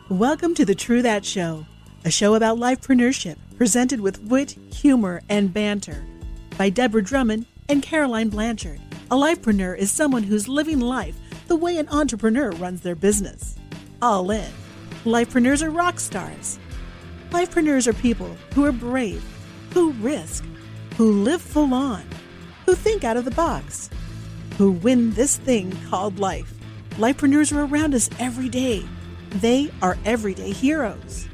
Welcome to the True That Show, a show about lifepreneurship presented with wit, humor, and banter by Deborah Drummond and Caroline Blanchard. A lifepreneur is someone who's living life the way an entrepreneur runs their business. All in. Lifepreneurs are rock stars. Lifepreneurs are people who are brave, who risk, who live full on, who think out of the box, who win this thing called life. Lifepreneurs are around us every day. They are everyday heroes.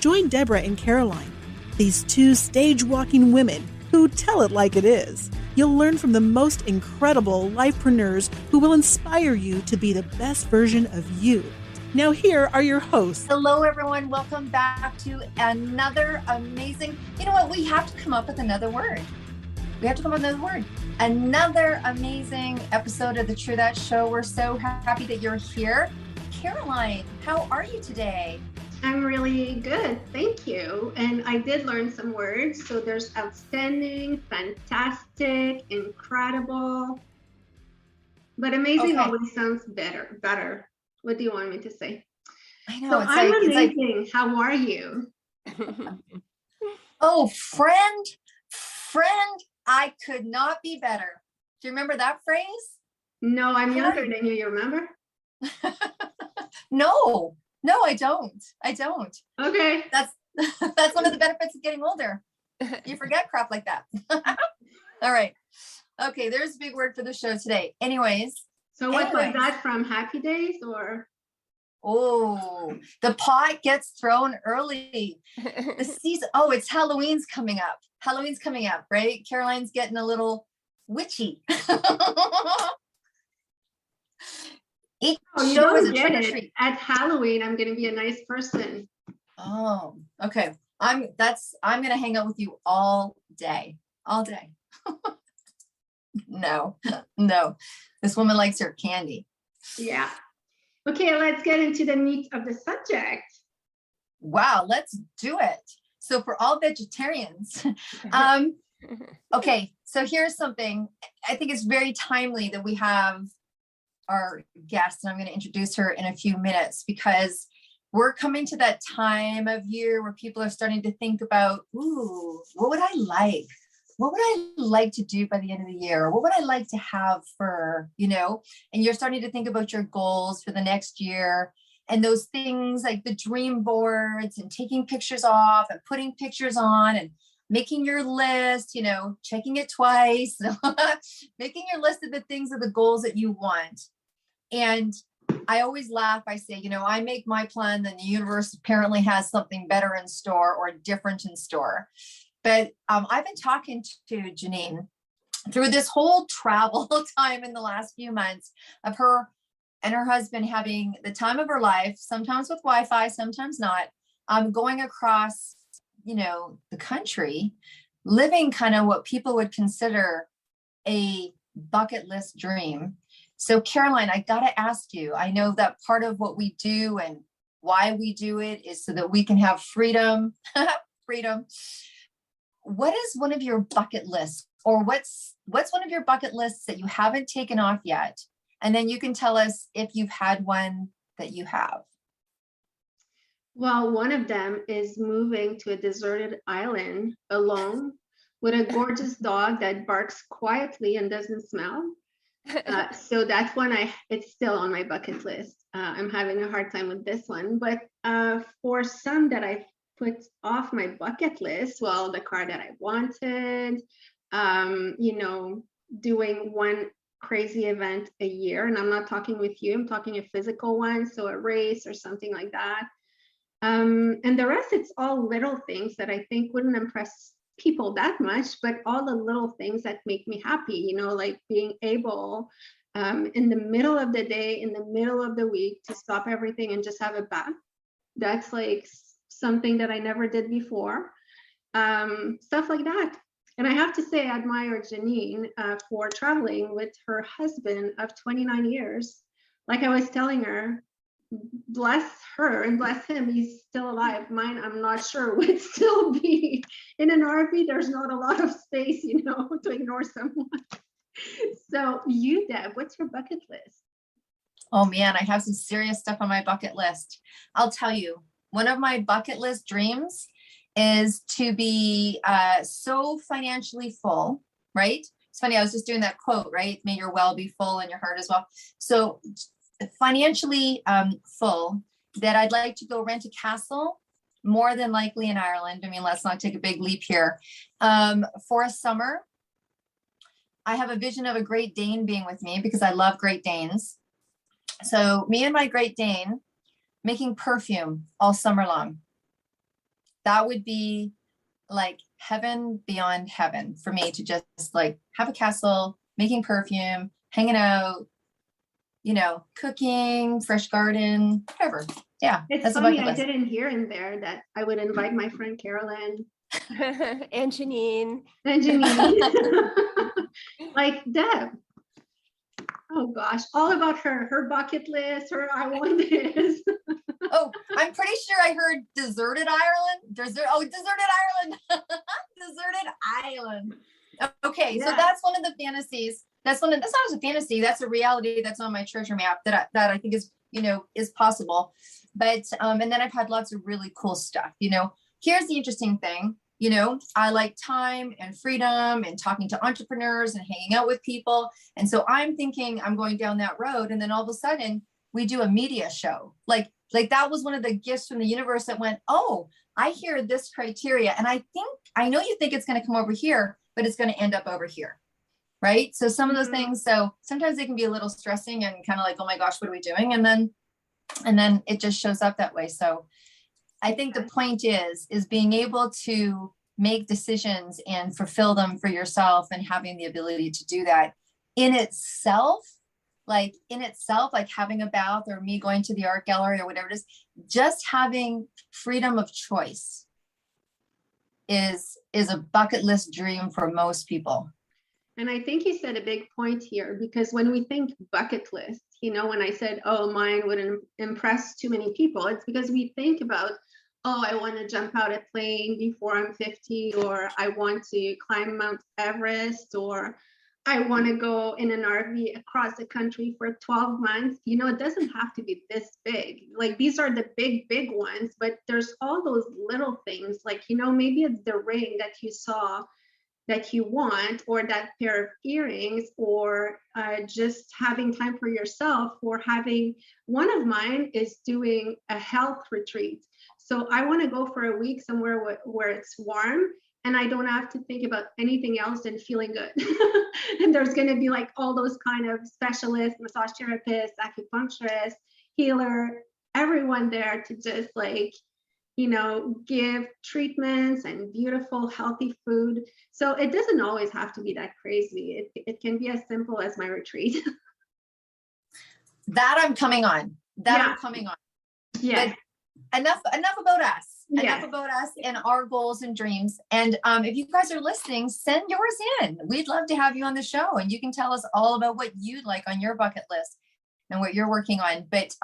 Join Deborah and Caroline, these two stage-walking women who tell it like it is. You'll learn from the most incredible lifepreneurs who will inspire you to be the best version of you. Now here are your hosts. Hello, everyone. Welcome back to another amazing, you know what? We have to come up with another word. Another amazing episode of the True That Show. We're so happy that you're here. Caroline, how are you today? I'm really good, thank you. And I did learn some words. So there's outstanding, fantastic, incredible. But amazing always sounds better. What do you want me to say? I know. So I'm amazing. How are you? Oh, friend, I could not be better. Do you remember that phrase? No, I'm younger than you. You remember? No, I don't. Okay. That's one of the benefits of getting older. You forget crap like that. All right. Okay, there's a big word for the show today. Anyways. So what was that from? Happy Days or? Oh, the pot gets thrown early. The season. Oh, it's Halloween's coming up, right? Caroline's getting a little witchy. Each show is a trick or treat. At Halloween, I'm going to be a nice person. Oh, okay. I'm going to hang out with you all day. No. This woman likes her candy. Yeah. Okay, let's get into the meat of the subject. Wow, let's do it. So for all vegetarians, okay, so here's something. I think it's very timely that we have our guest, and I'm going to introduce her in a few minutes because we're coming to that time of year where people are starting to think about, what would I like? What would I like to do by the end of the year? What would I like to have for, and you're starting to think about your goals for the next year and those things like the dream boards and taking pictures off and putting pictures on and making your list, checking it twice, making your list of the things of the goals that you want. And I always laugh. I say, I make my plan, then the universe apparently has something better in store or different in store. But I've been talking to Janine through this whole travel time in the last few months of her and her husband having the time of her life, sometimes with Wi-Fi, sometimes not, going across, the country, living kind of what people would consider a bucket list dream. So Caroline, I got to ask you, I know that part of what we do and why we do it is so that we can have freedom. What is one of your bucket lists, or what's one of your bucket lists that you haven't taken off yet? And then you can tell us if you've had one that you have. Well, one of them is moving to a deserted island alone with a gorgeous dog that barks quietly and doesn't smell. So that's one it's still on my bucket list. I'm having a hard time with this one, but for some that I put off my bucket list, well, the car that I wanted, doing one crazy event a year, and I'm not talking with you, I'm talking a physical one, so a race or something like that. And the rest, it's all little things that I think wouldn't impress people that much, but all the little things that make me happy, like being able in the middle of the day, in the middle of the week, to stop everything and just have a bath. That's like something that I never did before. Stuff like that. And I have to say, I admire Janine for traveling with her husband of 29 years. Like I was telling her, bless her and bless him, he's still alive. Mine, I'm not sure, would still be in an RV. There's not a lot of space, to ignore someone. So you, Deb, what's your bucket list? Oh man, I have some serious stuff on my bucket list. I'll tell you, one of my bucket list dreams is to be so financially full, right? It's funny, I was just doing that quote, right? May your well be full and your heart as well. So financially full, that I'd like to go rent a castle, more than likely in Ireland. I mean, let's not take a big leap here. For a summer, I have a vision of a Great Dane being with me because I love Great Danes. So me and my Great Dane making perfume all summer long. That would be like heaven beyond heaven for me to just like have a castle, making perfume, hanging out, you know, cooking, fresh garden, whatever. Yeah. It's funny, I didn't hear in there that I would invite my friend Carolyn and Janine. Like Deb. Oh gosh, all about her bucket list, her I want this. Oh, I'm pretty sure I heard deserted Ireland. Deserted Ireland. Deserted island. Okay, yeah. So that's one of the fantasies. That's not a fantasy. That's a reality that's on my treasure map that I think is, you know, is possible. But and then I've had lots of really cool stuff. You know, here's the interesting thing. You know, I like time and freedom and talking to entrepreneurs and hanging out with people. And so I'm thinking I'm going down that road. And then all of a sudden we do a media show. Like that was one of the gifts from the universe that went, oh, I hear this criteria. And I know you think it's going to come over here, but it's going to end up over here. Right. So some of those things, so sometimes they can be a little stressing and kind of like, oh my gosh, what are we doing? And then it just shows up that way. So I think the point is being able to make decisions and fulfill them for yourself and having the ability to do that in itself, like having a bath or me going to the art gallery or whatever it is, just having freedom of choice is a bucket list dream for most people. And I think you said a big point here, because when we think bucket list, you know, when I said, oh, mine wouldn't impress too many people, it's because we think about, oh, I want to jump out a plane before I'm 50, or I want to climb Mount Everest, or I want to go in an RV across the country for 12 months. You know, it doesn't have to be this big. Like these are the big ones, but there's all those little things, like, you know, maybe it's the ring that you saw that you want, or that pair of earrings, or just having time for yourself, or having, one of mine is doing a health retreat. So I want to go for a week somewhere where it's warm and I don't have to think about anything else than feeling good. And there's going to be like all those kind of specialists, massage therapists, acupuncturists, healer, everyone there to just like, you know, give treatments and beautiful, healthy food. So it doesn't always have to be that crazy. It can be as simple as my retreat. That I'm coming on. I'm coming on. Yeah. But enough about us. Yeah. Enough about us and our goals and dreams. And if you guys are listening, send yours in. We'd love to have you on the show, and you can tell us all about what you'd like on your bucket list and what you're working on. But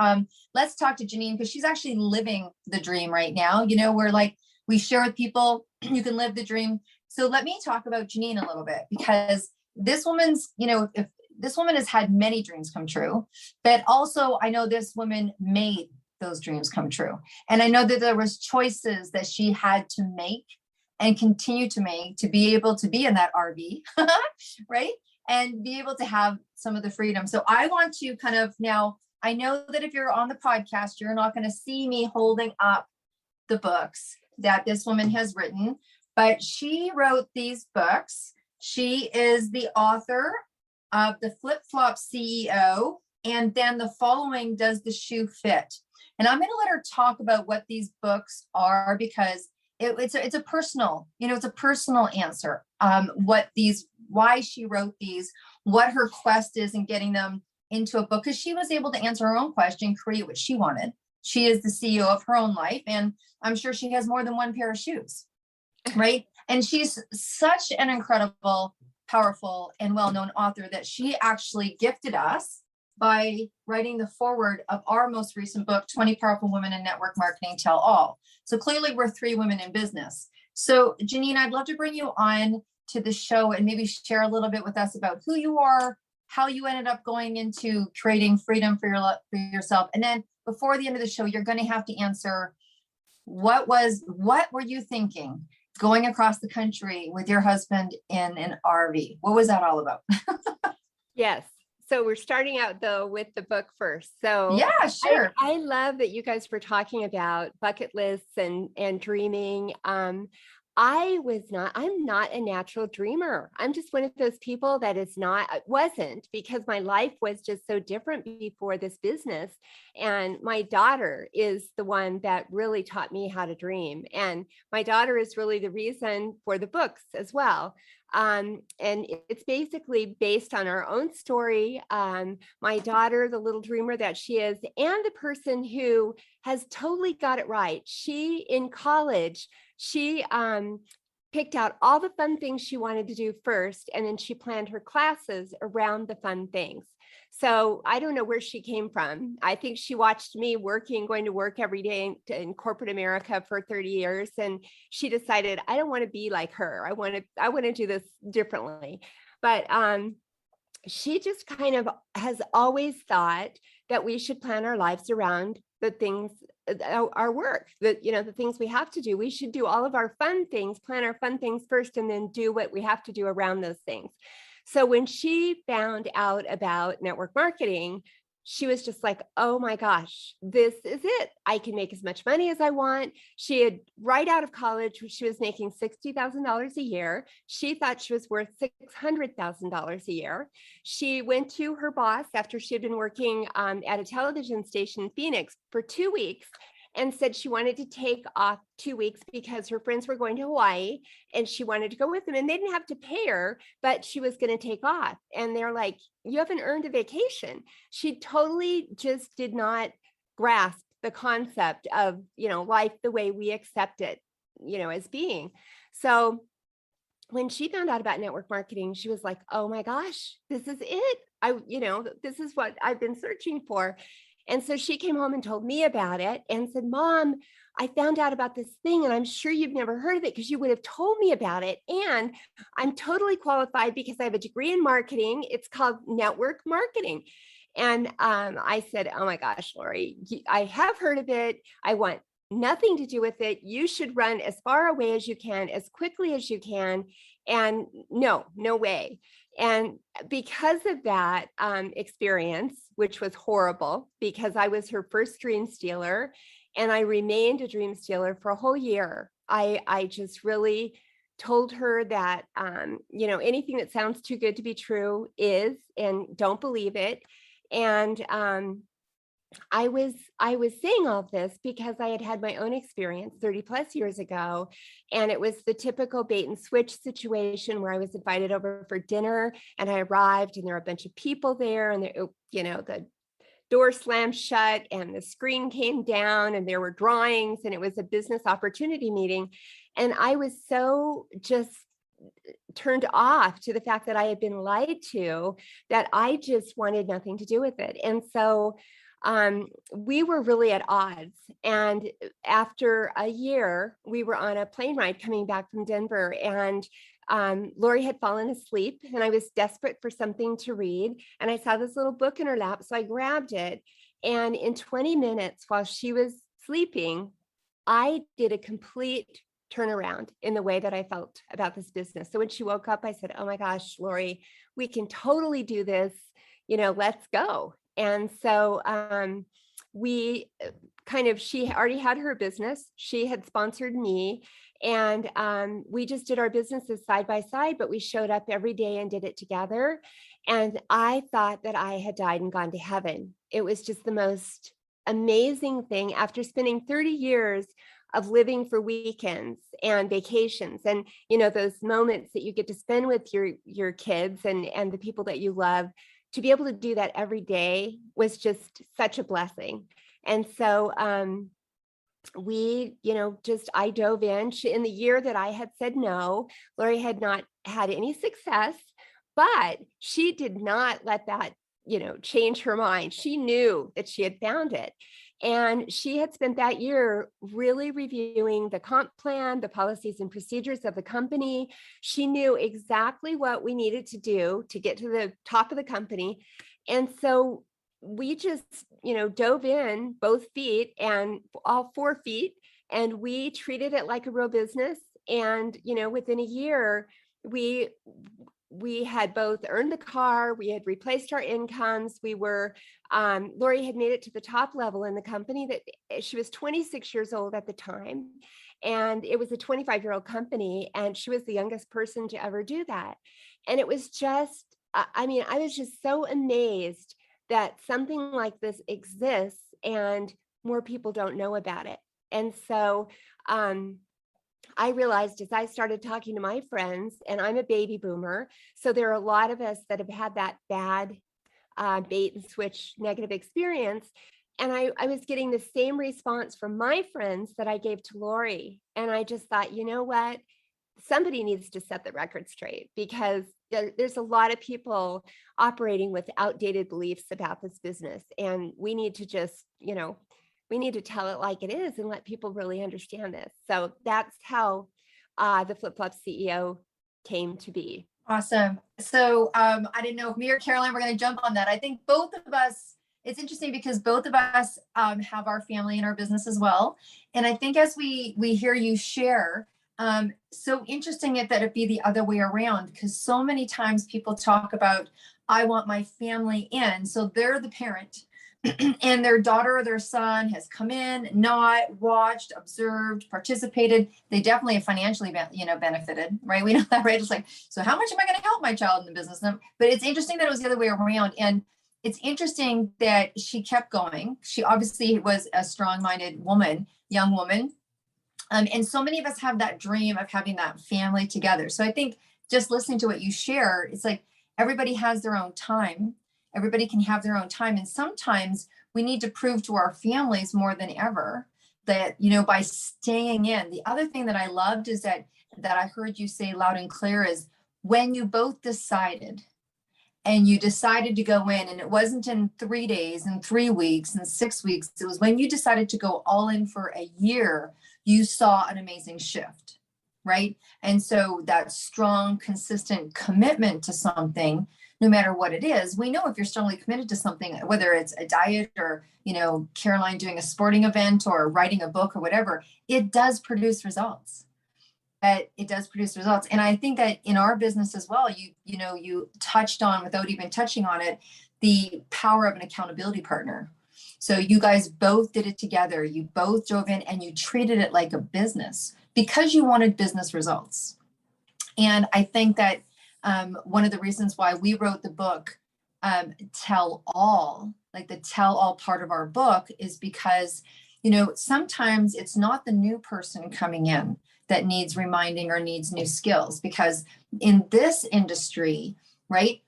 let's talk to Janine, because she's actually living the dream right now. You know, we're like, we share with people, you can live the dream. So let me talk about Janine a little bit, because this woman's, you know, if this woman has had many dreams come true, but also I know this woman made those dreams come true. And I know that there was choices that she had to make and continue to make to be able to be in that RV, right? And be able to have some of the freedom. So I want to kind of, now, I know that if you're on the podcast, you're not going to see me holding up the books that this woman has written, but she wrote these books. She is the author of The Flip Flop CEO, and then the following, Does the Shoe Fit? And I'm going to let her talk about what these books are, because it's a personal, you know, it's a personal answer. Why she wrote these, what her quest is in getting them into a book, because she was able to answer her own question, create what she wanted. She is the CEO of her own life, and I'm sure she has more than one pair of shoes, right? And she's such an incredible, powerful, and well-known author that she actually gifted us by writing the foreword of our most recent book, 20 Powerful Women in Network Marketing Tell All. So clearly we're 3 women in business. So Janine, I'd love to bring you on to the show and maybe share a little bit with us about who you are, how you ended up going into creating freedom for yourself. And then before the end of the show, you're going to have to answer, what were you thinking going across the country with your husband in an RV? What was that all about? Yes. So we're starting out though with the book first. So Yeah, sure. I love that you guys were talking about bucket lists and dreaming. I'm not a natural dreamer. I'm just one of those people that wasn't, because my life was just so different before this business. And my daughter is the one that really taught me how to dream. And my daughter is really the reason for the books as well. And it's basically based on our own story. My daughter, the little dreamer that she is, and the person who has totally got it right. In college, she picked out all the fun things she wanted to do first, and then she planned her classes around the fun things. So I don't know where she came from. I think she watched me going to work every day in corporate America for 30 years. And she decided, I don't want to be like her. I want to do this differently. But she just kind of has always thought that we should plan our lives around the things, our work, the things we have to do. We should do all of our fun things, plan our fun things first, and then do what we have to do around those things. So when she found out about network marketing, she was just like, oh my gosh, this is it. I can make as much money as I want. She had, right out of college, she was making $60,000 a year. She thought she was worth $600,000 a year. She went to her boss after she had been working at a television station in Phoenix for 2 weeks, and said she wanted to take off 2 weeks because her friends were going to Hawaii and she wanted to go with them, and they didn't have to pay her, but she was going to take off. And they're like, you haven't earned a vacation. She totally just did not grasp the concept of, life the way we accept it, as being. So when she found out about network marketing, she was like, oh my gosh, this is it. This is what I've been searching for. And so she came home and told me about it and said, Mom, I found out about this thing, and I'm sure you've never heard of it because you would have told me about it. And I'm totally qualified because I have a degree in marketing. It's called network marketing. And I said, oh my gosh, Lory, I have heard of it. I want nothing to do with it. You should run as far away as you can, as quickly as you can. And no way. And because of that experience, which was horrible, because I was her first dream stealer, and I remained a dream stealer for a whole year, I just really told her that, anything that sounds too good to be true is, and don't believe it. And I was saying all of this because I had had my own experience 30 plus years ago. And it was the typical bait and switch situation where I was invited over for dinner, and I arrived and there were a bunch of people there, and the door slammed shut and the screen came down and there were drawings, and it was a business opportunity meeting. And I was so just turned off to the fact that I had been lied to that I just wanted nothing to do with it. And so we were really at odds. And after a year, we were on a plane ride coming back from Denver, and Lory had fallen asleep, and I was desperate for something to read. And I saw this little book in her lap, so I grabbed it. And in 20 minutes, while she was sleeping, I did a complete turnaround in the way that I felt about this business. So when she woke up, I said, oh my gosh, Lory, we can totally do this. Let's go. And so she already had her business. She had sponsored me, and we just did our businesses side by side, but we showed up every day and did it together. And I thought that I had died and gone to heaven. It was just the most amazing thing after spending 30 years of living for weekends and vacations, and those moments that you get to spend with your kids and the people that you love. To be able to do that every day was just such a blessing. And so I dove in. In the year that I had said no, Lory had not had any success, but she did not let that, change her mind. She knew that she had found it. And she had spent that year really reviewing the comp plan, the policies and procedures of the company. She knew exactly what we needed to do to get to the top of the company. And so we just, dove in both feet and all 4 feet, and we treated it like a real business. And, within a year, we had both earned the car, we had replaced our incomes, Lory had made it to the top level in the company. That she was 26 years old at the time, and it was a 25-year-old company, and she was the youngest person to ever do that. And it was just, I was just so amazed that something like this exists and more people don't know about it. And so I realized as I started talking to my friends, and I'm a baby boomer, so there are a lot of us that have had that bad bait and switch negative experience. And I was getting the same response from my friends that I gave to Lory. And I just thought, you know what? Somebody needs to set the record straight, because there's a lot of people operating with outdated beliefs about this business. And we need to just, we need to tell it like it is and let people really understand this. So that's how the Flip Flop CEO came to be. Awesome. So I didn't know if me or Caroline were going to jump on that. I think both of us, it's interesting because both of us have our family in our business as well. And I think as we hear you share, so interesting that it be the other way around, because so many times people talk about, I want my family in. So they're the parent and their daughter or their son has come in, not watched, observed, participated. They definitely have financially, benefited, right? We know that, right? It's like, so how much am I going to help my child in the business? But it's interesting that it was the other way around. And it's interesting that she kept going. She obviously was a strong-minded woman, young woman. And so many of us have that dream of having that family together. So I think just listening to what you share, it's like everybody has their own time. Everybody can have their own time. And sometimes we need to prove to our families more than ever that, by staying in. The other thing that I loved is that I heard you say loud and clear is when you both decided to go in, and it wasn't in 3 days and 3 weeks and 6 weeks. It was when you decided to go all in for a year, you saw an amazing shift, right? And so that strong, consistent commitment to something, no matter what it is, we know if you're strongly committed to something, whether it's a diet or, Caroline doing a sporting event or writing a book or whatever, it does produce results. It does produce results. And I think that in our business as well, you touched on, without even touching on it, the power of an accountability partner. So you guys both did it together. You both dove in and you treated it like a business because you wanted business results. And I think that one of the reasons why we wrote the book, Tell All, like the Tell All part of our book, is because, sometimes it's not the new person coming in that needs reminding or needs new skills, because in this industry, right,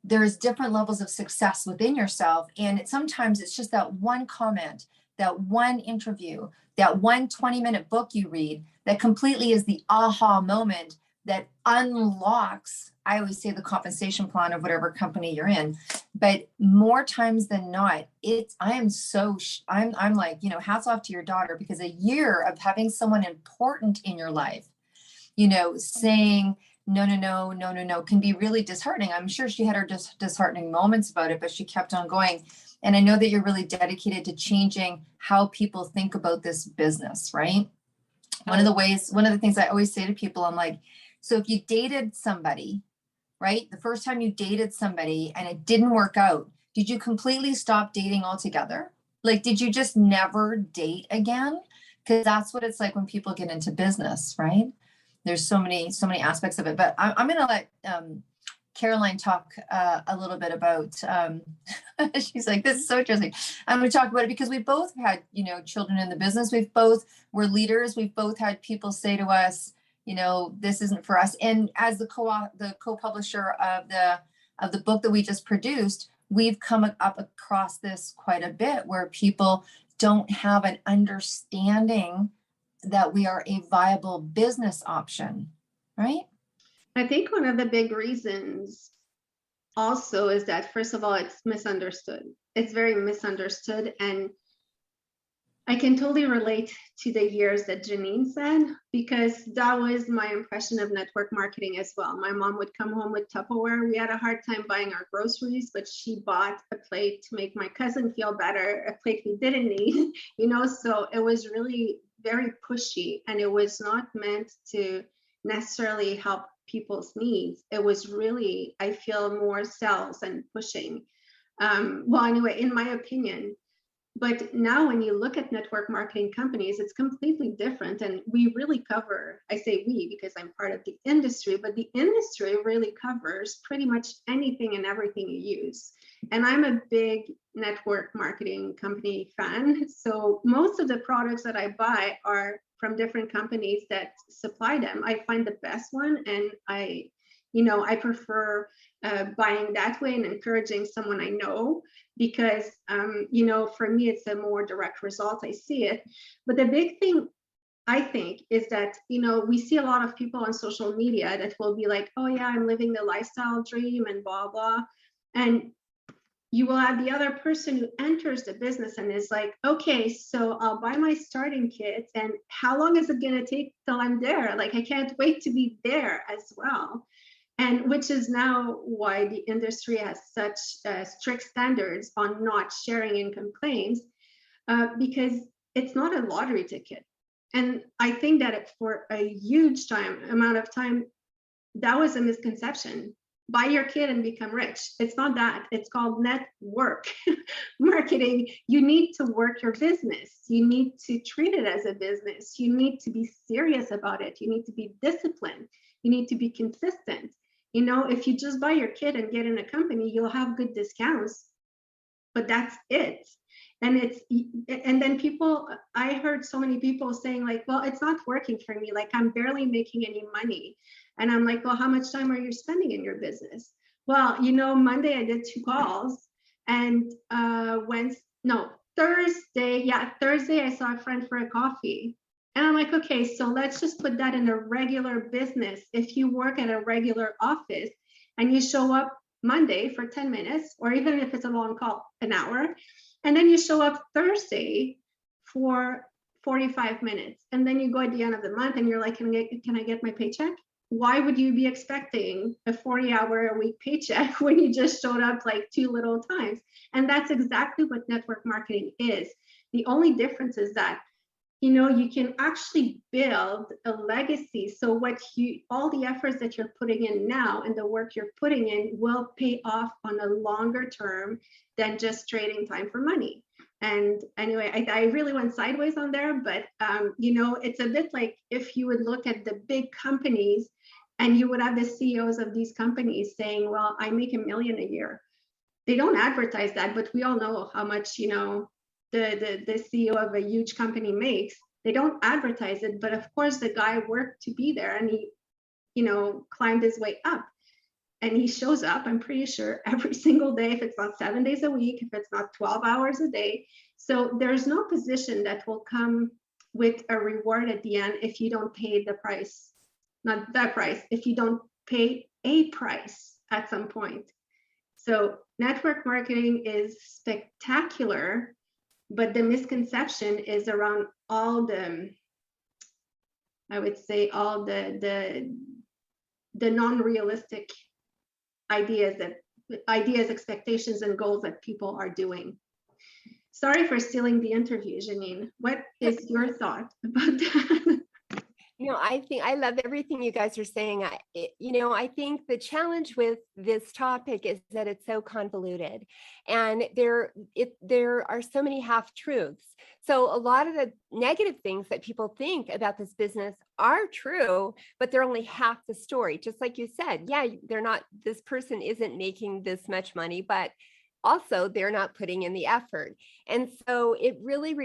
there's different levels of success within yourself. And sometimes it's just that one comment, that one interview, that one 20-minute book you read that completely is the aha moment that unlocks, I always say, the compensation plan of whatever company you're in. But more times than not, I'm like, hats off to your daughter, because a year of having someone important in your life, saying, no, can be really disheartening. I'm sure she had her disheartening moments about it, but she kept on going. And I know that you're really dedicated to changing how people think about this business, right? One of the things I always say to people, I'm like, so if you dated somebody, right, the first time you dated somebody and it didn't work out, did you completely stop dating altogether? Like, did you just never date again? Because that's what it's like when people get into business, right? There's so many aspects of it. But I'm going to let Caroline talk a little bit about, she's like, this is so interesting. I'm going to talk about it because we both had, children in the business. We're leaders. We've both had people say to us, this isn't for us. And as the co-publisher of the book that we just produced, we've come up across this quite a bit, where people don't have an understanding that we are a viable business option, right? I think one of the big reasons also is that, first of all, it's misunderstood. It's very misunderstood. And I can totally relate to the years that Janine said, because that was my impression of network marketing as well. My mom would come home with Tupperware. We had a hard time buying our groceries, but she bought a plate to make my cousin feel better, a plate we didn't need, so it was really very pushy, and it was not meant to necessarily help people's needs. It was really, I feel, more sales and pushing. Well, anyway, in my opinion. But now when you look at network marketing companies, it's completely different. And we really cover, I say we because I'm part of the industry, but the industry really covers pretty much anything and everything you use. And I'm a big network marketing company fan. So most of the products that I buy are from different companies that supply them. I find the best one, and I prefer buying that way and encouraging someone I know, because, for me, it's a more direct result. I see it. But the big thing, I think, is that, we see a lot of people on social media that will be like, oh yeah, I'm living the lifestyle dream and blah, blah. And you will have the other person who enters the business and is like, okay, so I'll buy my starting kit, and how long is it going to take till I'm there? Like, I can't wait to be there as well. And which is now why the industry has such strict standards on not sharing income claims, because it's not a lottery ticket. And I think that for a huge amount of time, that was a misconception. Buy your kid and become rich. It's not that. It's called network marketing. You need to work your business. You need to treat it as a business. You need to be serious about it. You need to be disciplined. You need to be consistent. If you just buy your kit and get in a company, you'll have good discounts, but that's it. And then I heard so many people saying like, well, it's not working for me. Like, I'm barely making any money. And I'm like, well, how much time are you spending in your business? Well, Monday I did 2 calls, and Thursday I saw a friend for a coffee. And I'm like, okay, so let's just put that in a regular business. If you work at a regular office and you show up Monday for 10 minutes, or even if it's a long call, an hour, and then you show up Thursday for 45 minutes, and then you go at the end of the month and you're like, can I get my paycheck? Why would you be expecting a 40-hour-a-week paycheck when you just showed up like 2 little times? And that's exactly what network marketing is. The only difference is that you can actually build a legacy. So all the efforts that you're putting in now and the work you're putting in will pay off on a longer term than just trading time for money. And anyway, I really went sideways on there, but it's a bit like if you would look at the big companies and you would have the CEOs of these companies saying, well, I make $1 million a year. They don't advertise that, but we all know how much, the CEO of a huge company makes. They don't advertise it, but of course the guy worked to be there, and he, climbed his way up, and he shows up, I'm pretty sure, every single day, if it's not 7 days a week, if it's not 12 hours a day. So there's no position that will come with a reward at the end if you don't pay the price, not the price, if you don't pay a price at some point. So network marketing is spectacular, but the misconception is around all the, I would say, all the non-realistic ideas, expectations, and goals that people are doing. Sorry for stealing the interview, Janine. What is your thought about that? I love everything you guys are saying. I think the challenge with this topic is that it's so convoluted, and there are so many half-truths. So a lot of the negative things that people think about this business are true, but they're only half the story. Just like you said, this person isn't making this much money, but also they're not putting in the effort. And so it really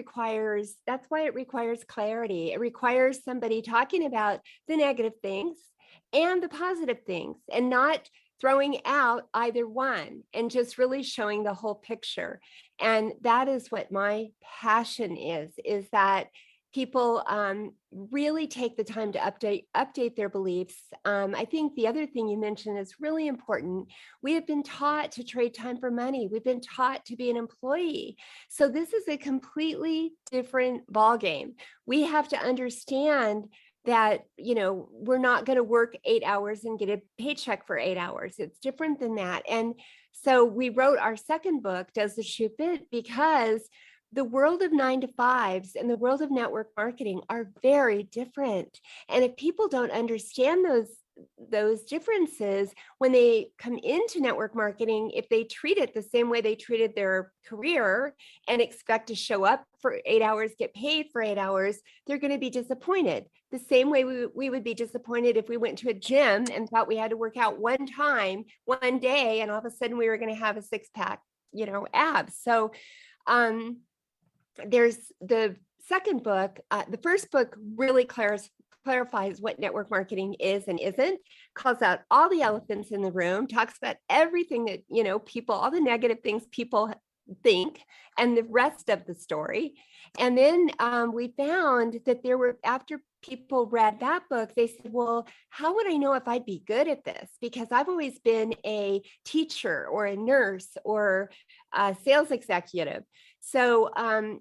that's why it requires clarity. It requires somebody talking about the negative things and the positive things, and not throwing out either one, and just really showing the whole picture. And that is what my passion is that people really take the time to update their beliefs. I think the other thing you mentioned is really important. We have been taught to trade time for money. We've been taught to be an employee. So this is a completely different ballgame. We have to understand that, we're not going to work 8 hours and get a paycheck for 8 hours. It's different than that. And so we wrote our second book, Does the Shoe Fit? Because the world of 9-to-5s and the world of network marketing are very different. And if people don't understand those differences when they come into network marketing, if they treat it the same way they treated their career and expect to show up for 8 hours, get paid for 8 hours, they're going to be disappointed. The same way we would be disappointed if we went to a gym and thought we had to work out one time, one day, and all of a sudden we were going to have a six-pack, abs. So, there's the second book. The first book really clarifies what network marketing is and isn't, calls out all the elephants in the room, talks about everything that, people, all the negative things people think, and the rest of the story. And then we found that after people read that book, they said, well, how would I know if I'd be good at this? Because I've always been a teacher or a nurse or a sales executive. So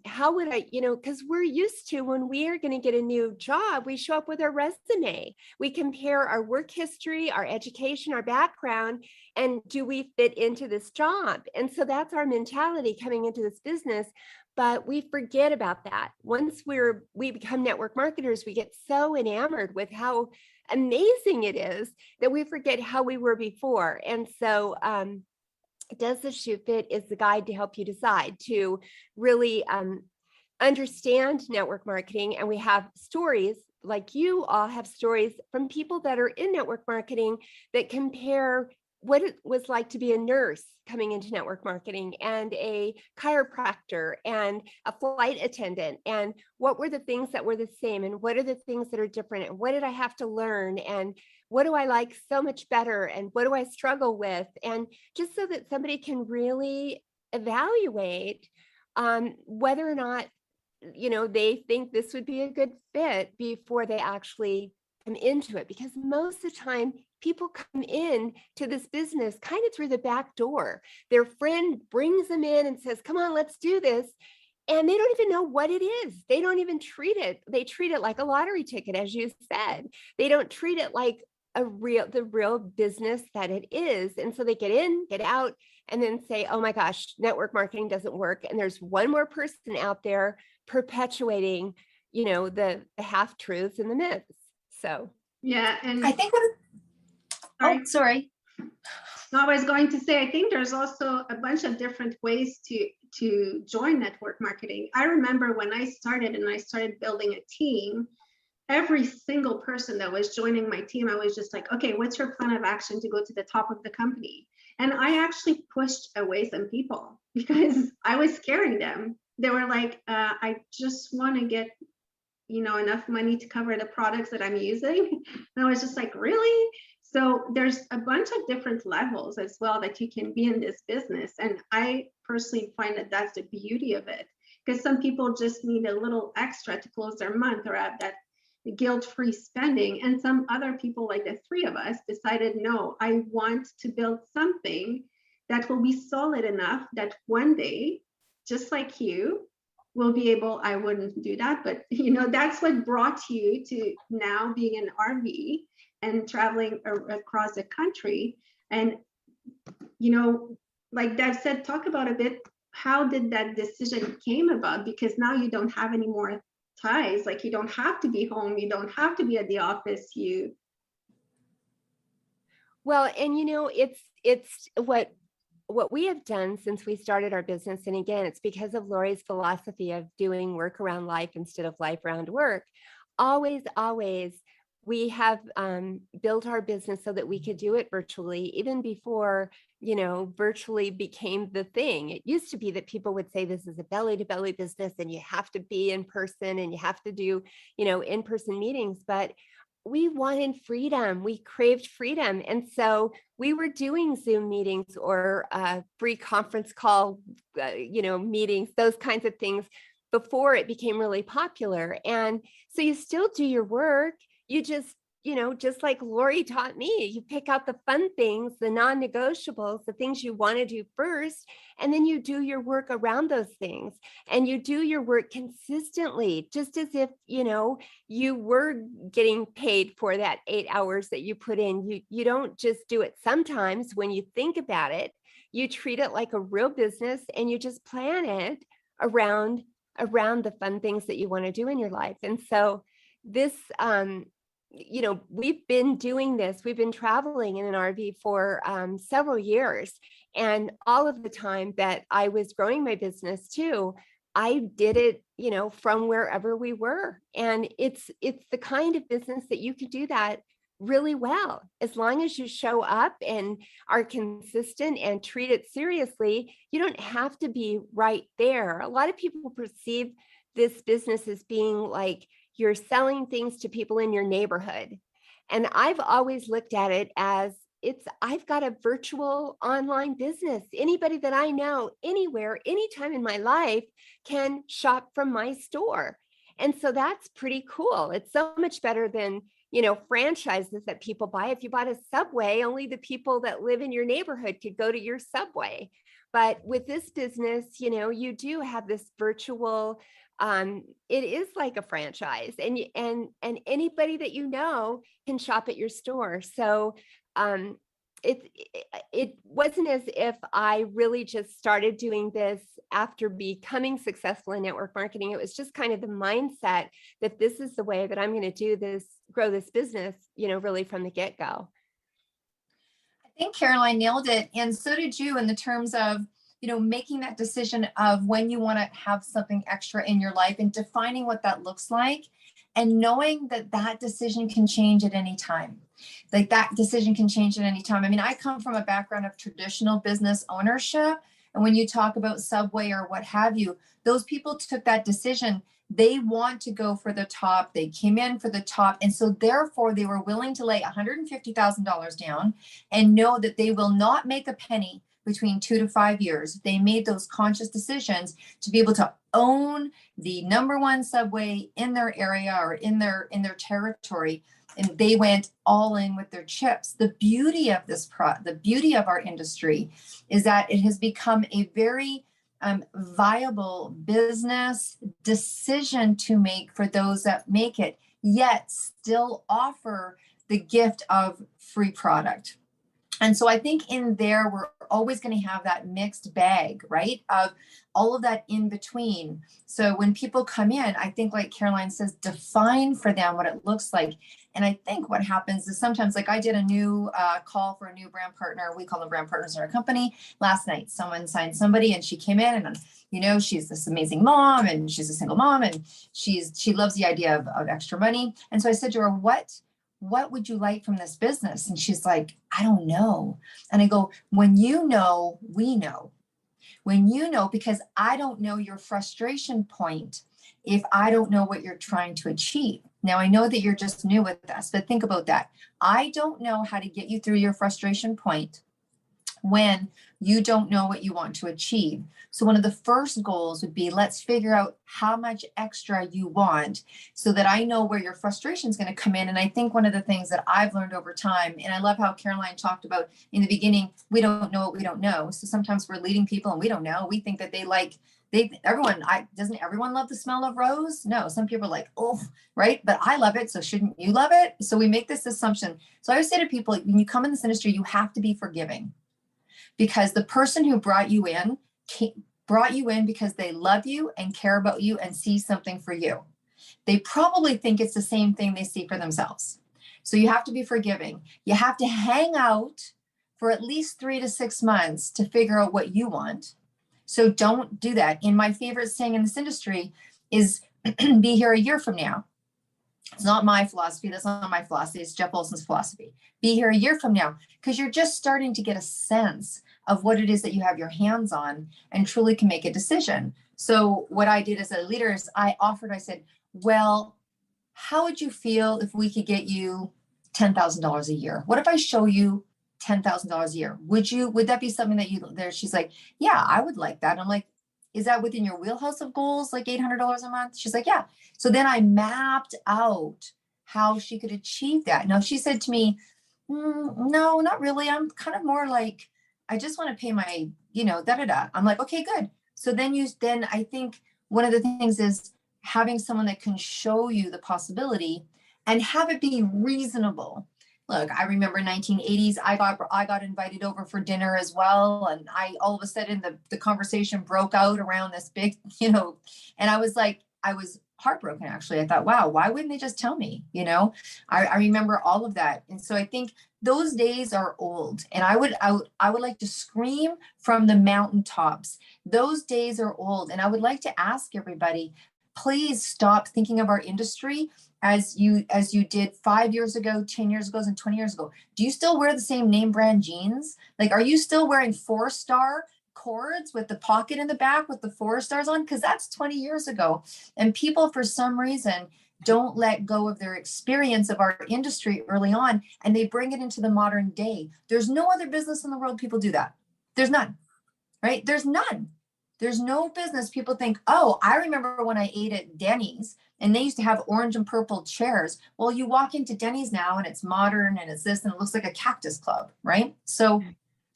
how would I, because we're used to when we are going to get a new job, we show up with our resume. We compare our work history, our education, our background, and do we fit into this job? And so that's our mentality coming into this business. But we forget about that. Once we become network marketers, we get so enamored with how amazing it is that we forget how we were before. And so Does the Shoe Fit is the guide to help you decide to really understand network marketing. And we have stories, like you all have stories from people that are in network marketing that compare what it was like to be a nurse coming into network marketing and a chiropractor and a flight attendant, and what were the things that were the same and what are the things that are different and what did I have to learn and what do I like so much better and what do I struggle with, and just so that somebody can really evaluate whether or not they think this would be a good fit before they actually come into it. Because most of the time people come in to this business kind of through the back door. Their friend brings them in and says, come on, let's do this. And they don't even know what it is. They don't even treat it. They treat it like a lottery ticket, as you said. They don't treat it like the real business that it is. And so they get in, get out, and then say, oh my gosh, network marketing doesn't work. And there's one more person out there perpetuating, the half-truths and the myths. So yeah, and I think sorry. No, I was going to say, I think there's also a bunch of different ways to join network marketing. I remember when I started building a team, every single person that was joining my team, I was just like, okay, what's your plan of action to go to the top of the company? And I actually pushed away some people because I was scaring them. They were like, I just want to get enough money to cover the products that I'm using. And I was just like, really? So there's a bunch of different levels as well that you can be in this business. And I personally find that that's the beauty of it, because some people just need a little extra to close their month or have that guilt-free spending. And some other people, like the three of us, decided, no, I want to build something that will be solid enough that one day, just like you, will be able, I wouldn't do that, but that's what brought you to now being an RV and traveling across the country. And, like Deb said, talk about a bit, how did that decision came about? Because now you don't have any more ties, like you don't have to be home, you don't have to be at the office, Well, and it's what we have done since we started our business. And again, it's because of Lory's philosophy of doing work around life instead of life around work. Always, we have built our business so that we could do it virtually, even before, virtually became the thing. It used to be that people would say this is a belly-to-belly business and you have to be in person and you have to do, in-person meetings. But we wanted freedom. We craved freedom. And so we were doing Zoom meetings or free conference call, meetings, those kinds of things before it became really popular. And so you still do your work. You just, just like Lory taught me, you pick out the fun things, the non-negotiables, the things you want to do first, and then you do your work around those things. And you do your work consistently, just as if, you were getting paid for that 8 hours that you put in. You don't just do it sometimes. When you think about it, you treat it like a real business, and you just plan it around the fun things that you want to do in your life. And so this, we've been doing this. We've been traveling in an RV for several years. And all of the time that I was growing my business too, I did it, from wherever we were. And it's the kind of business that you can do that really well, as long as you show up and are consistent and treat it seriously. You don't have to be right there. A lot of people perceive this business as being like you're selling things to people in your neighborhood. And I've always looked at it as I've got a virtual online business. Anybody that I know anywhere, anytime in my life can shop from my store. And so that's pretty cool. It's so much better than, franchises that people buy. If you bought a Subway, only the people that live in your neighborhood could go to your Subway. But with this business, you do have this virtual, it is like a franchise, and anybody that can shop at your store. So it wasn't as if I really just started doing this after becoming successful in network marketing. It was just kind of the mindset that this is the way that I'm going to do this, grow this business, really from the get-go. I think Caroline nailed it. And so did you, in the terms of, making that decision of when you want to have something extra in your life and defining what that looks like, and knowing that that decision can change at any time. Like that decision can change at any time. I mean, I come from a background of traditional business ownership. And when you talk about Subway or what have you, those people took that decision. They want to go for the top. They came in for the top. And so therefore they were willing to lay $150,000 down and know that they will not make a penny between 2 to 5 years. They made those conscious decisions to be able to own the number one Subway in their area or in their territory. And they went all in with their chips. The beauty of the beauty of our industry is that it has become a very viable business decision to make for those that make it, yet still offer the gift of free product. And so I think in there, we're always going to have that mixed bag, right? Of all of that in between. So when people come in, I think like Caroline says, define for them what it looks like. And I think what happens is sometimes, like I did a new call for a new brand partner. We call them brand partners in our company. Last night, someone signed somebody and she came in and, she's this amazing mom and she's a single mom and she loves the idea of extra money. And so I said to her, what would you like from this business? And she's like, I don't know. And I go, when you know, we know. When you know, because I don't know your frustration point if I don't know what you're trying to achieve. Now, I know that you're just new with us, but think about that. I don't know how to get you through your frustration point when you don't know what you want to achieve. So one of the first goals would be, let's figure out how much extra you want so that I know where your frustration is going to come in. And I think one of the things that I've learned over time, and I love how Caroline talked about in the beginning, we don't know what we don't know. So sometimes we're leading people and we don't know. We think that doesn't everyone love the smell of rose? No, some people are like, oh, right. But I love it. So shouldn't you love it? So we make this assumption. So I always say to people, when you come in this industry, you have to be forgiving. Because the person who brought you in because they love you and care about you and see something for you. They probably think it's the same thing they see for themselves. So you have to be forgiving. You have to hang out for at least 3 to 6 months to figure out what you want. So don't do that. And my favorite saying in this industry is be here a year from now. It's not my philosophy. That's not my philosophy. It's Jeff Olson's philosophy. Be here a year from now, because you're just starting to get a sense of what it is that you have your hands on and truly can make a decision. So what I did as a leader is I said, well, how would you feel if we could get you $10,000 a year? What if I show you $10,000 a year? Would that be something that she's like, yeah, I would like that. I'm like, is that within your wheelhouse of goals, like $800 a month? She's like, yeah. So then I mapped out how she could achieve that. Now she said to me, no, not really. I'm kind of more like, I just want to pay my, da da da. I'm like, okay, good. So then I think one of the things is having someone that can show you the possibility and have it be reasonable. Look, I remember 1980s, I got invited over for dinner as well. And all of a sudden the conversation broke out around this big, and I was like, I was heartbroken, actually. I thought, wow, why wouldn't they just tell me? I remember all of that. And so I think those days are old, and I would like to scream from the mountaintops. Those days are old. And I would like to ask everybody, please stop thinking of our industry as you did 5 years ago, 10 years ago, and 20 years ago. Do you still wear the same name brand jeans? Like, are you still wearing 4-star cords with the pocket in the back with the 4 stars on? Because that's 20 years ago. And people, for some reason, don't let go of their experience of our industry early on, and they bring it into the modern day. There's no other business in the world people do that. There's none, right? There's none. There's no business people think, oh, I remember when I ate at Denny's and they used to have orange and purple chairs. Well, you walk into Denny's now and it's modern and it's this and it looks like a cactus club, right? So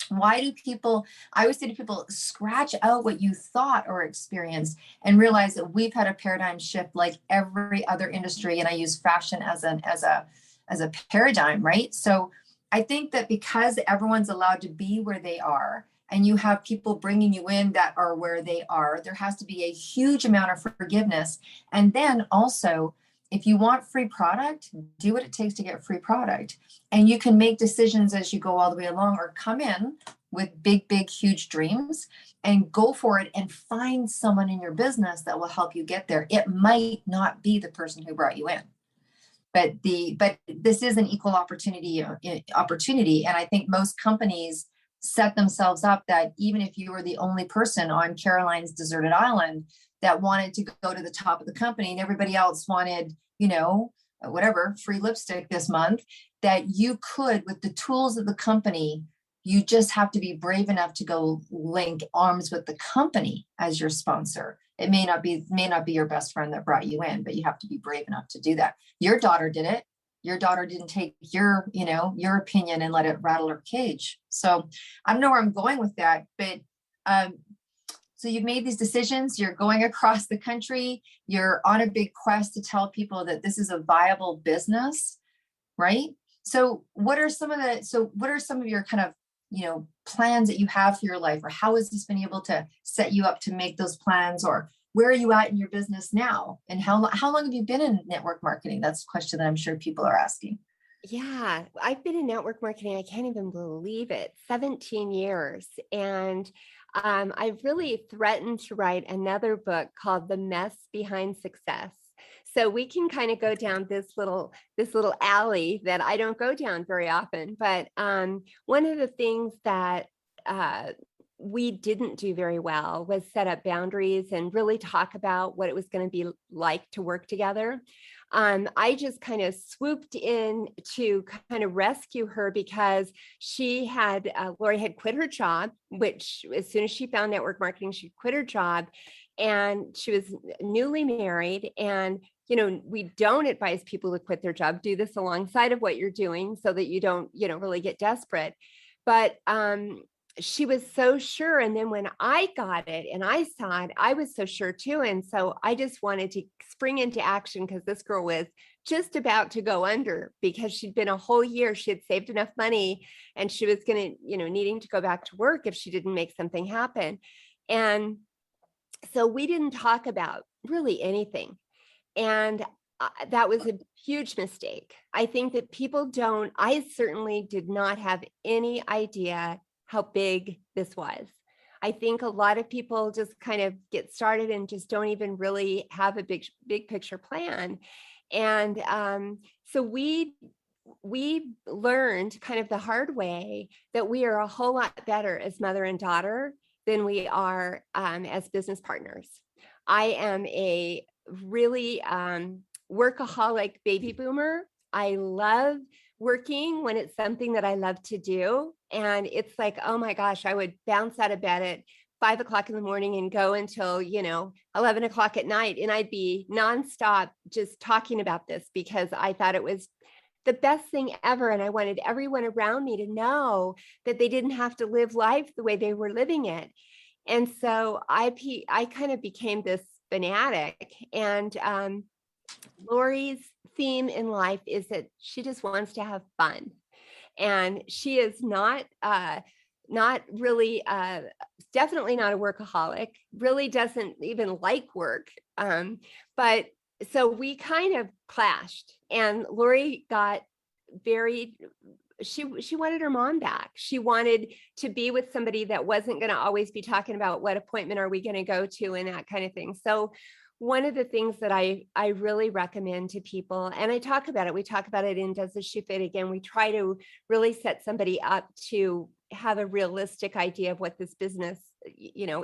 why do people, I always say to people, scratch out what you thought or experienced and realize that we've had a paradigm shift like every other industry. And I use fashion as a paradigm, right? So I think that because everyone's allowed to be where they are, and you have people bringing you in that are where they are, there has to be a huge amount of forgiveness. And then also, if you want free product, do what it takes to get free product. And you can make decisions as you go all the way along, or come in with big, huge dreams and go for it and find someone in your business that will help you get there. It might not be the person who brought you in, but this is an equal opportunity. And I think most companies set themselves up that even if you were the only person on Caroline's deserted island that wanted to go to the top of the company and everybody else wanted, whatever, free lipstick this month, that you could, with the tools of the company, you just have to be brave enough to go link arms with the company as your sponsor. It may not be your best friend that brought you in, but you have to be brave enough to do that. Your daughter did it. Your daughter didn't take your opinion and let it rattle her cage. So I don't know where I'm going with that, but so you've made these decisions, you're going across the country, you're on a big quest to tell people that this is a viable business, right? So what are some of your kind of, plans that you have for your life, or how has this been able to set you up to make those plans, or where are you at in your business now? And how long have you been in network marketing? That's a question that I'm sure people are asking. Yeah, I've been in network marketing. I can't even believe it. 17 years. And I've really threatened to write another book called The Mess Behind Success. So we can kind of go down this little alley that I don't go down very often. But one of the things that we didn't do very well was set up boundaries and really talk about what it was going to be like to work together. I just kind of swooped in to kind of rescue her because Lory had quit her job, which as soon as she found network marketing, she quit her job, and she was newly married. And, we don't advise people to quit their job. Do this alongside of what you're doing so that you don't, really get desperate. But she was so sure. And then when I got it and I saw it, I was so sure too. And so I just wanted to spring into action because this girl was just about to go under because she'd been a whole year. She had saved enough money and she was going to, needing to go back to work if she didn't make something happen. And so we didn't talk about really anything. And that was a huge mistake. I think that I certainly did not have any idea how big this was. I think a lot of people just kind of get started and just don't even really have a big picture plan. And so we learned kind of the hard way that we are a whole lot better as mother and daughter than we are as business partners. I am a really workaholic baby boomer. I love working when it's something that I love to do. And it's like, oh my gosh, I would bounce out of bed at 5 o'clock in the morning and go until, 11 o'clock at night. And I'd be nonstop just talking about this because I thought it was the best thing ever. And I wanted everyone around me to know that they didn't have to live life the way they were living it. And so I kind of became this fanatic. And Lory's theme in life is that she just wants to have fun. And she is not really, definitely not a workaholic, really doesn't even like work. But so we kind of clashed, and Lory got she wanted her mom back. She wanted to be with somebody that wasn't going to always be talking about what appointment are we going to go to and that kind of thing. So one of the things that I really recommend to people, and I talk about it, we talk about it in Does This Shoe Fit Again? We try to really set somebody up to have a realistic idea of what this business,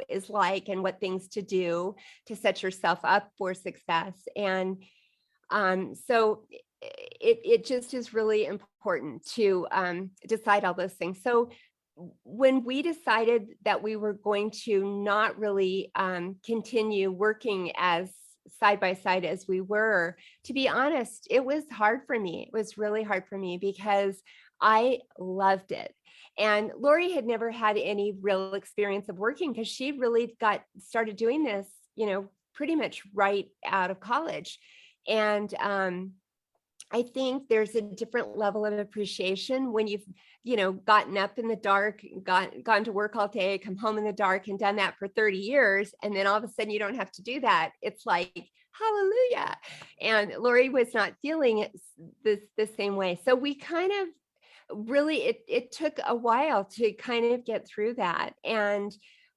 is like, and what things to do to set yourself up for success. And so it just is really important to decide all those things. So when we decided that we were going to not really continue working as side by side as we were, to be honest, it was hard for me. It was really hard for me because I loved it. And Lory had never had any real experience of working because she really got started doing this, pretty much right out of college. And I think there's a different level of appreciation when you've, gotten up in the dark, gone to work all day, come home in the dark and done that for 30 years. And then all of a sudden you don't have to do that. It's like, hallelujah. And Lory was not feeling it the same way. So we kind of really, it took a while to kind of get through that. And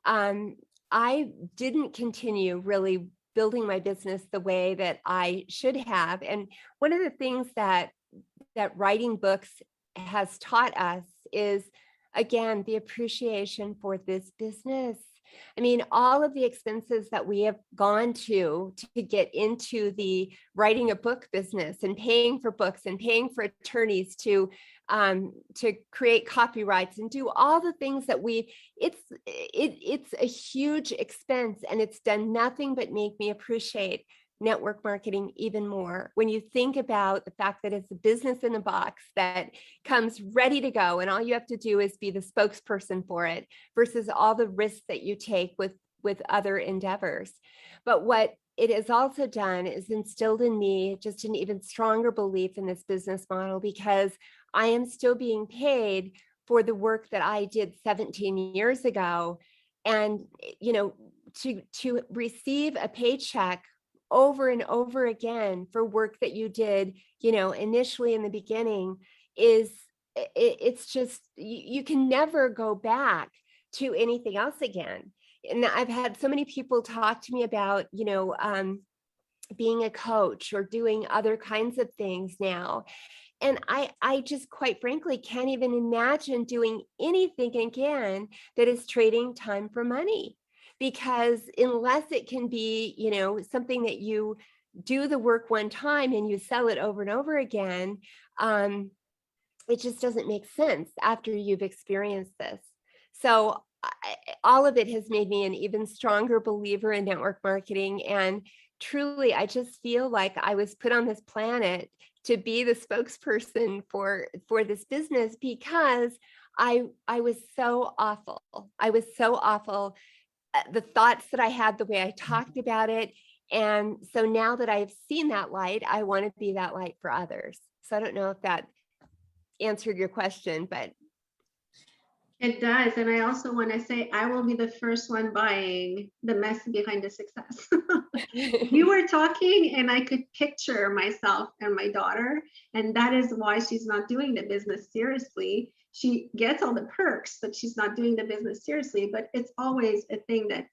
I didn't continue really building my business the way that I should have. And one of the things that writing books has taught us is, again, the appreciation for this business. I mean, all of the expenses that we have gone to get into the writing a book business and paying for books and paying for attorneys to create copyrights and do all the things that it's a huge expense, and it's done nothing but make me appreciate network marketing even more. When you think about the fact that it's a business in a box that comes ready to go and all you have to do is be the spokesperson for it versus all the risks that you take with other endeavors. But what it has also done is instilled in me just an even stronger belief in this business model, because I am still being paid for the work that I did 17 years ago. And, to receive a paycheck over and over again for work that you did, initially in the beginning it's just, you can never go back to anything else again. And I've had so many people talk to me about, being a coach or doing other kinds of things now. And I just, quite frankly, can't even imagine doing anything again that is trading time for money. Because unless it can be, something that you do the work one time and you sell it over and over again, it just doesn't make sense after you've experienced this. So all of it has made me an even stronger believer in network marketing. And truly, I just feel like I was put on this planet to be the spokesperson for this business, because I was so awful. I was so awful. The thoughts that I had, the way I talked about it. And so now that I've seen that light, I want to be that light for others. So I don't know if that answered your question, but it does. And I also want to say, I will be the first one buying the mess behind the success. You were talking and I could picture myself and my daughter, and that is why she's not doing the business seriously. She gets all the perks, but she's not doing the business seriously. But it's always a thing that,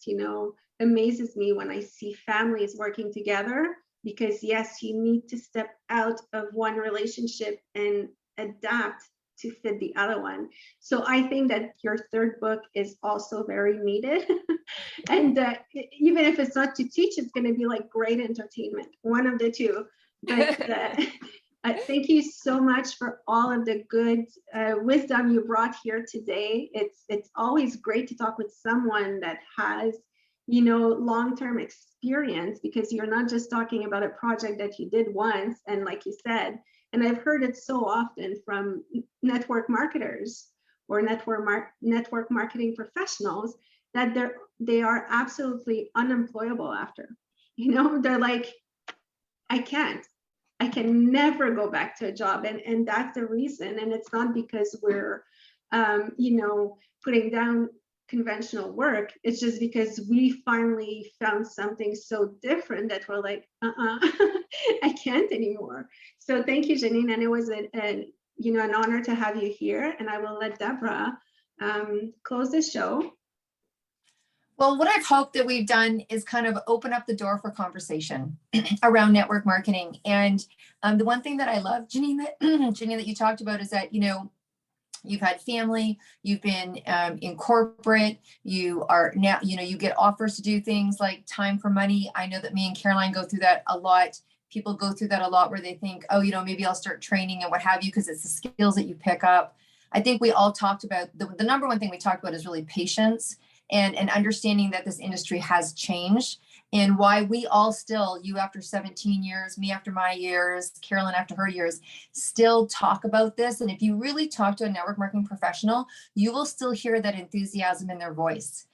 amazes me when I see families working together, because yes, you need to step out of one relationship and adapt to fit the other one. So I think that your third book is also very needed. And even if it's not to teach, it's going to be like great entertainment, one of the two. But Thank you so much for all of the good wisdom you brought here today. It's always great to talk with someone that has, long-term experience, because you're not just talking about a project that you did once. And like you said, and I've heard it so often from network marketers or network marketing professionals, that they are absolutely unemployable after. They're like, I can never go back to a job. And that's the reason. And it's not because we're, putting down conventional work. It's just because we finally found something so different that we're like, I can't anymore. So thank you, Janine. And it was an honor to have you here. And I will let Deborah close the show. Well, what I've hoped that we've done is kind of open up the door for conversation around network marketing. And the one thing that I love, Janine, that you talked about is that, you've had family, you've been in corporate, you are now, you get offers to do things like time for money. I know that me and Caroline go through that a lot. People go through that a lot where they think, oh, maybe I'll start training and what have you, because it's the skills that you pick up. I think we all talked about, the number one thing we talked about is really patience. And understanding that this industry has changed, and why we all still, you after 17 years, me after my years, Carolyn after her years, still talk about this. And if you really talk to a network marketing professional, you will still hear that enthusiasm in their voice.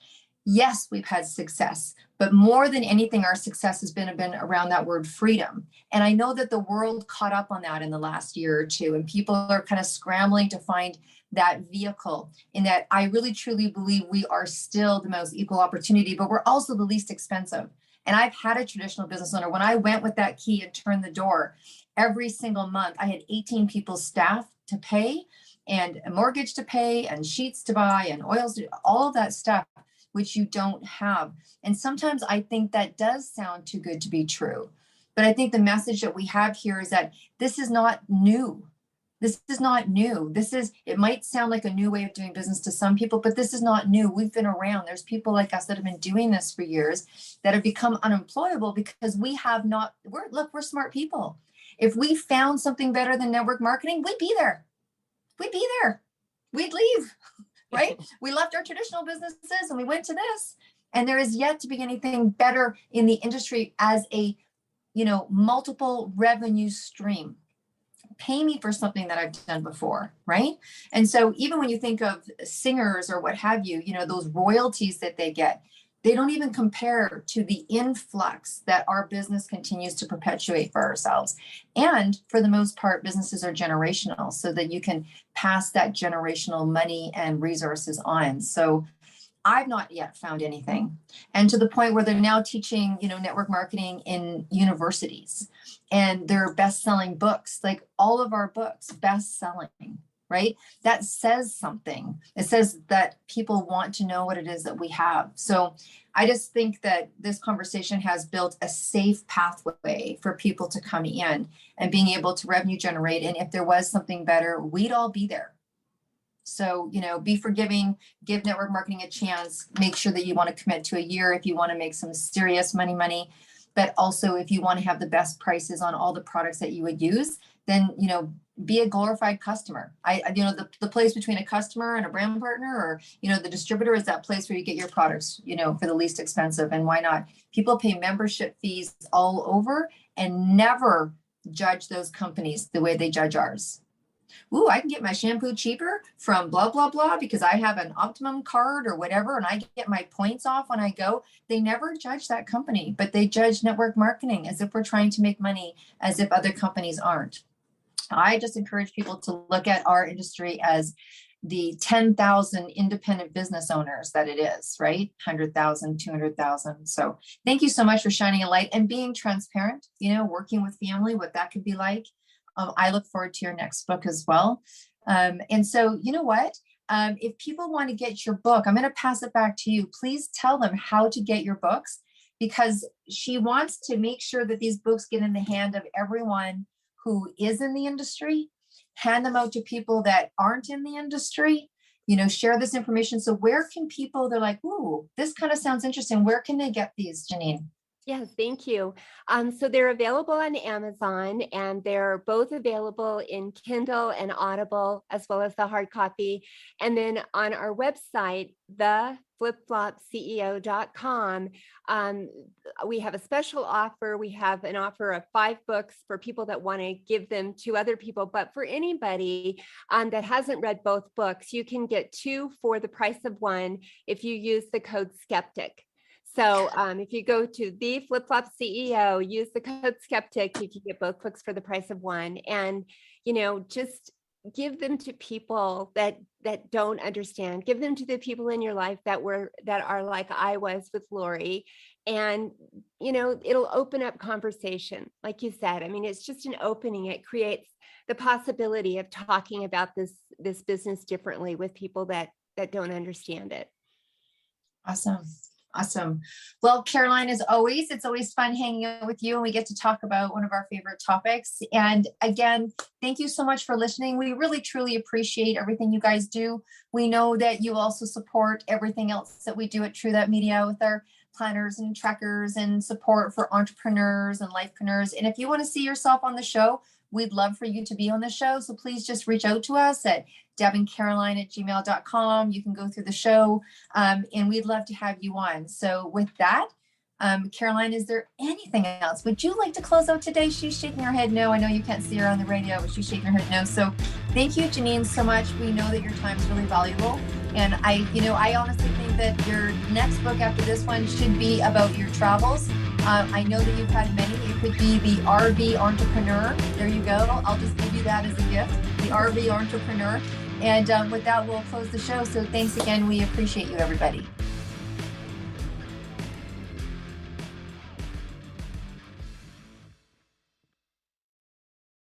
Yes, we've had success, but more than anything, our success has been around that word freedom. And I know that the world caught up on that in the last year or two, and people are kind of scrambling to find that vehicle. In that, I really truly believe we are still the most equal opportunity, but we're also the least expensive. And I've had a traditional business owner. When I went with that key and turned the door, every single month, I had 18 people's staff to pay, and a mortgage to pay, and sheets to buy, and oils, all of that stuff, which you don't have. And sometimes I think that does sound too good to be true. But I think the message that we have here is that this is not new. This is not new. It might sound like a new way of doing business to some people, but this is not new. We've been around. There's people like us that have been doing this for years that have become unemployable because we're smart people. If we found something better than network marketing, we'd be there. We'd leave, right? We left our traditional businesses and we went to this. And there is yet to be anything better in the industry as a, multiple revenue stream. Pay me for something that I've done before, right? And so even when you think of singers or what have you, those royalties that they get, they don't even compare to the influx that our business continues to perpetuate for ourselves. And for the most part, businesses are generational, so that you can pass that generational money and resources on. So I've not yet found anything. And to the point where they're now teaching, network marketing in universities, and they're best-selling books, like all of our books, best-selling, right? That says something. It says that people want to know what it is that we have. So I just think that this conversation has built a safe pathway for people to come in and being able to revenue generate. And if there was something better, we'd all be there. So, be forgiving, give network marketing a chance, make sure that you want to commit to a year if you want to make some serious money, but also if you want to have the best prices on all the products that you would use, then, be a glorified customer. The place between a customer and a brand partner, or, the distributor, is that place where you get your products, for the least expensive. And why not? People pay membership fees all over and never judge those companies the way they judge ours. Ooh, I can get my shampoo cheaper from blah, blah, blah, because I have an Optimum card or whatever, and I get my points off when I go. They never judge that company, but they judge network marketing as if we're trying to make money, as if other companies aren't. I just encourage people to look at our industry as the 10,000 independent business owners that it is, right? 100,000, 200,000. So thank you so much for shining a light and being transparent, working with family, what that could be like. I look forward to your next book as well. And so, you know what? If people want to get your book, I'm going to pass it back to you. Please tell them how to get your books, because she wants to make sure that these books get in the hand of everyone who is in the industry, hand them out to people that aren't in the industry, share this information. So where can people, they're like, ooh, this kind of sounds interesting. Where can they get these, Janine? Yes, thank you. So they're available on Amazon, and they're both available in Kindle and Audible, as well as the hard copy. And then on our website, theflipflopceo.com, we have a special offer. We have an offer of 5 books for people that want to give them to other people. But for anybody that hasn't read both books, you can get 2 for the price of 1 if you use the code skeptic. So if you go to the Flip Flop CEO, use the code skeptic, you can get both books for the price of 1. And, just give them to people that don't understand. Give them to the people in your life that are like I was with Lory. And, it'll open up conversation. Like you said, I mean, it's just an opening. It creates the possibility of talking about this business differently with people that don't understand it. Awesome. Well, Caroline, as always, it's always fun hanging out with you, and we get to talk about one of our favorite topics. And again, thank you so much for listening. We really, truly appreciate everything you guys do. We know that you also support everything else that we do at True That Media with our planners and trackers and support for entrepreneurs and lifepreneurs. And if you want to see yourself on the show, we'd love for you to be on the show. So please just reach out to us at debandcaroline@gmail.com. You can go through the show and we'd love to have you on. So with that, Caroline, is there anything else? Would you like to close out today? She's shaking her head no. I know you can't see her on the radio, but she's shaking her head no. So thank you, Janine, so much. We know that your time is really valuable. And I honestly think that your next book after this one should be about your travels. I know that you've had many. It could be the RV Entrepreneur. There you go. I'll just give you that as a gift, the RV Entrepreneur. And with that, we'll close the show. So thanks again. We appreciate you, everybody.